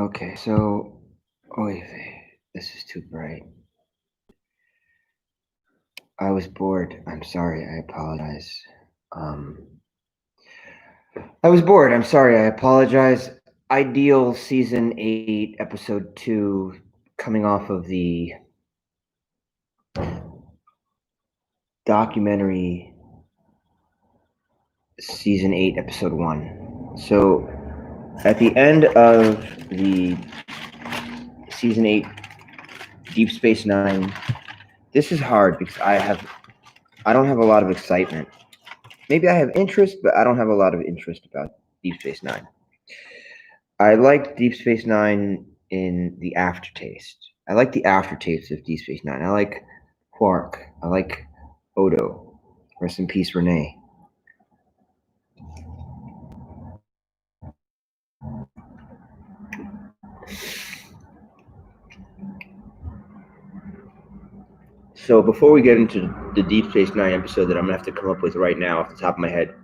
Okay, so, oy this is too bright. I was bored. I'm sorry. I apologize. Um, I was bored. I'm sorry. I apologize. Ideal season 8, episode 2, coming off of the documentary season 8, episode 1. So, at the end of the season 8, Deep Space Nine, this is hard because I don't have a lot of excitement. Maybe I have interest, but I don't have a lot of interest about Deep Space Nine. I like Deep Space Nine in the aftertaste. I like the aftertaste of Deep Space Nine. I like Quark. I like Odo. Rest in peace, Renee. So before we get into the Deep Space Nine episode that I'm gonna have to come up with right now off the top of my head,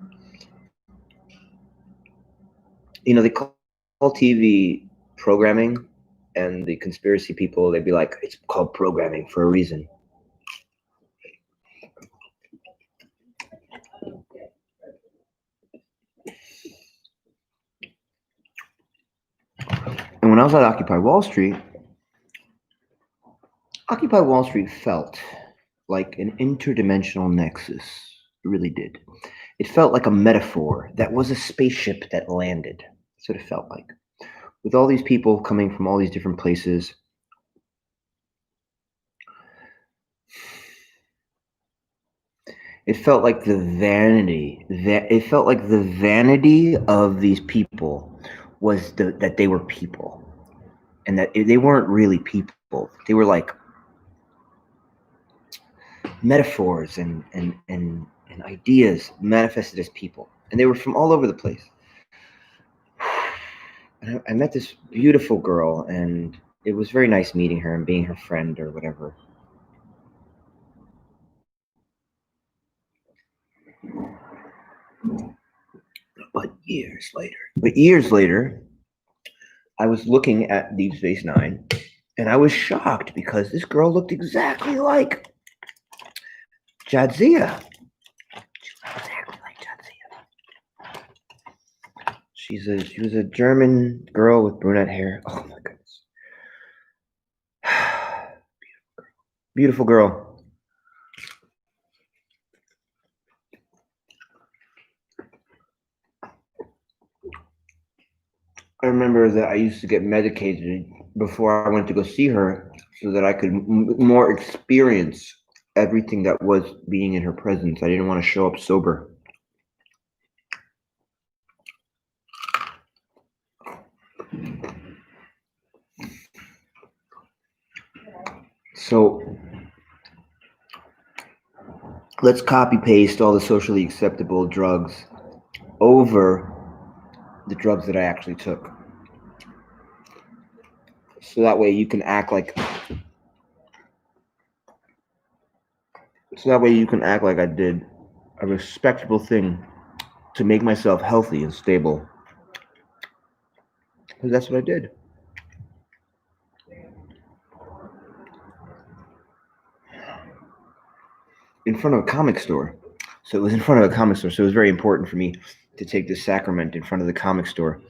they call TV programming, and the conspiracy people, they'd be like, it's called programming for a reason. And when I was at Occupy Wall Street felt like an interdimensional nexus. It really did. It felt like a metaphor that was a spaceship that landed. That's what it felt like. With all these people coming from all these different places. It felt like the vanity. It felt like the vanity of these people was that they were people, and that they weren't really people. They were like metaphors and ideas manifested as people, and they were from all over the place. And I met this beautiful girl, and it was very nice meeting her and being her friend or whatever. But years later, I was looking at Deep Space Nine, and I was shocked because this girl looked exactly like Jadzia. Exactly like Jadzia. She was a German girl with brunette hair. Oh my goodness. Beautiful girl. I remember that I used to get medicated before I went to go see her so that I could more experience everything that was being in her presence. I didn't want to show up sober. So let's copy paste all the socially acceptable drugs over the drugs that I actually took. So that way you can act like I did a respectable thing to make myself healthy and stable. Because that's what I did. In front of a comic store. So it was in front of a comic store. So it was very important for me to take this sacrament in front of the comic store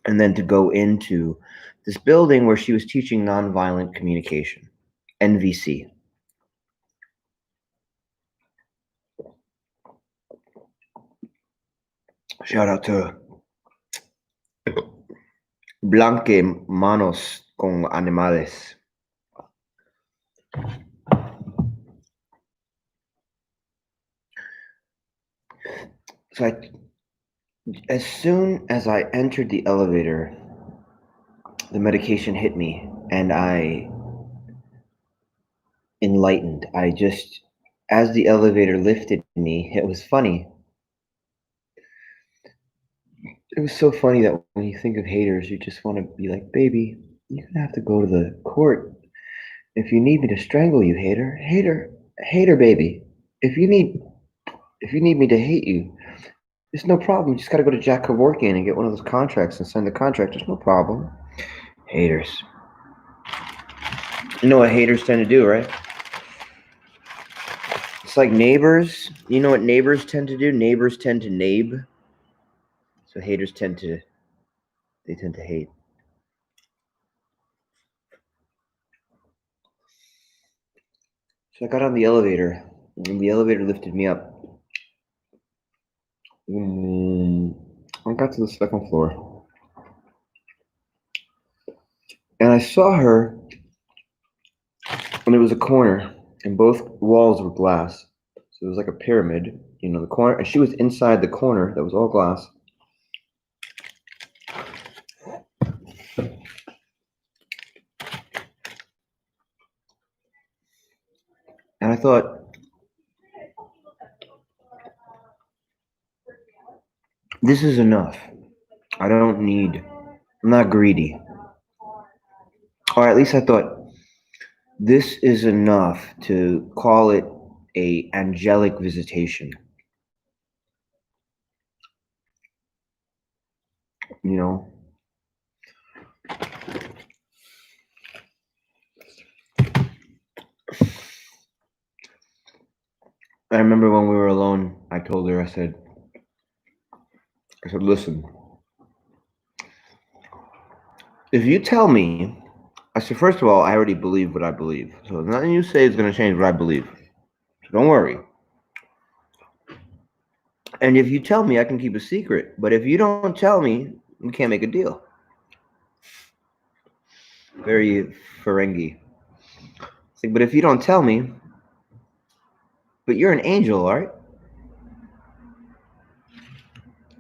and then to go into this building where she was teaching nonviolent communication, NVC. Shout out to Blanque Manos con Animales. So as soon as I entered the elevator, the medication hit me and I enlightened. As the elevator lifted me, it was funny. It was so funny that when you think of haters, you just want to be like, baby, you're going to have to go to the court if you need me to strangle you, hater, baby. If you need me to hate you, There's no problem. You just gotta go to Jack Kevorkian and get one of those contracts and sign the contract. There's no problem. Haters. You know what haters tend to do, right? It's like neighbors. You know what neighbors tend to do? Neighbors tend to nabe. So haters tend to hate. So I got on the elevator, and the elevator lifted me up. I got to the second floor, and I saw her, and it was a corner, and both walls were glass. So it was like a pyramid, the corner, and she was inside the corner that was all glass. And I thought, this is enough. I don't need, I'm not greedy. Or at least I thought, this is enough to call it a angelic visitation. You know? I remember when we were alone, I told her, I said, listen, if you tell me, I said, first of all, I already believe what I believe. So nothing you say is going to change what I believe. So don't worry. And if you tell me, I can keep a secret. But if you don't tell me, we can't make a deal. Very Ferengi. Like, but if you don't tell me, but you're an angel, all right?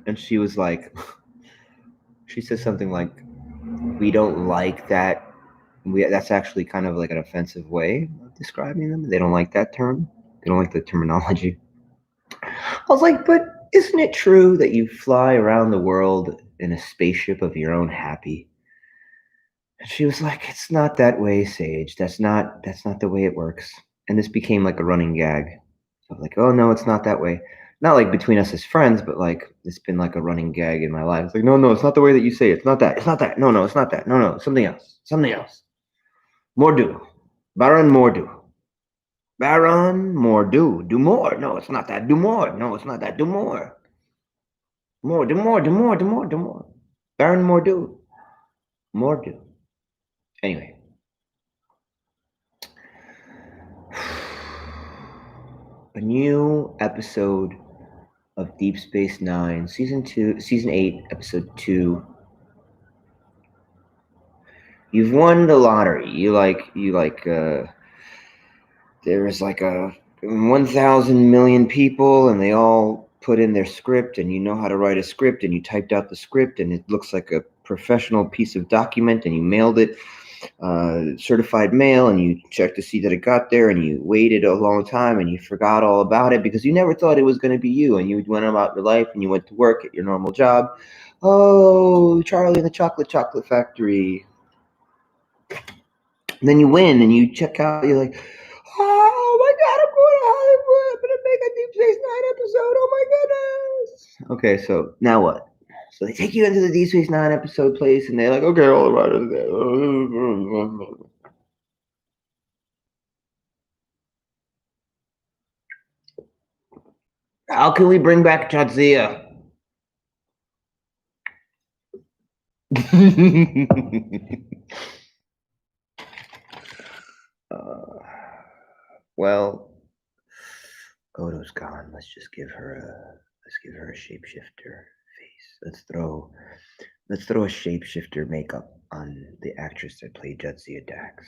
And she was like, she said something like, we don't like that. That's actually kind of like an offensive way of describing them. They don't like that term. They don't like the terminology. I was like, but isn't it true that you fly around the world in a spaceship of your own happy? And she was like, it's not that way, Sage. That's not the way it works. And this became like a running gag. So like, oh no, it's not that way. Not like between us as friends, but like it's been like a running gag in my life. It's like, no, it's not the way that you say it. It's not that. It's not that. No, it's not that. No, something else. Something else. Mordu. Baron Mordu. Baron Mordu. Do more. No, it's not that. Do more. No, it's not that. Do more. More. Do more. Do more. Do more. Do more. Baron Mordu. Mordu. Anyway. A new episode of Deep Space Nine, season 8, episode 2. You've won the lottery. There was like a 1,000 million people, and they all put in their script, and you know how to write a script, and you typed out the script, and it looks like a professional piece of document, and you mailed it, certified mail, and you checked to see that it got there, and you waited a long time, and you forgot all about it because you never thought it was going to be you, and you went about your life, and you went to work at your normal job. Oh, Charlie in the chocolate factory. And then you win, and you check out. You're like, oh my God, I'm going to Hollywood. I'm going to make a Deep Space Nine episode. Oh my goodness. Okay, so now what? So they take you into the Deep Space Nine episode place, and they're like, okay, all right. How can we bring back Jadzia? Well, Odo's gone. Let's give her a shapeshifter face. Let's throw a shapeshifter makeup on the actress that played Jadzia Dax.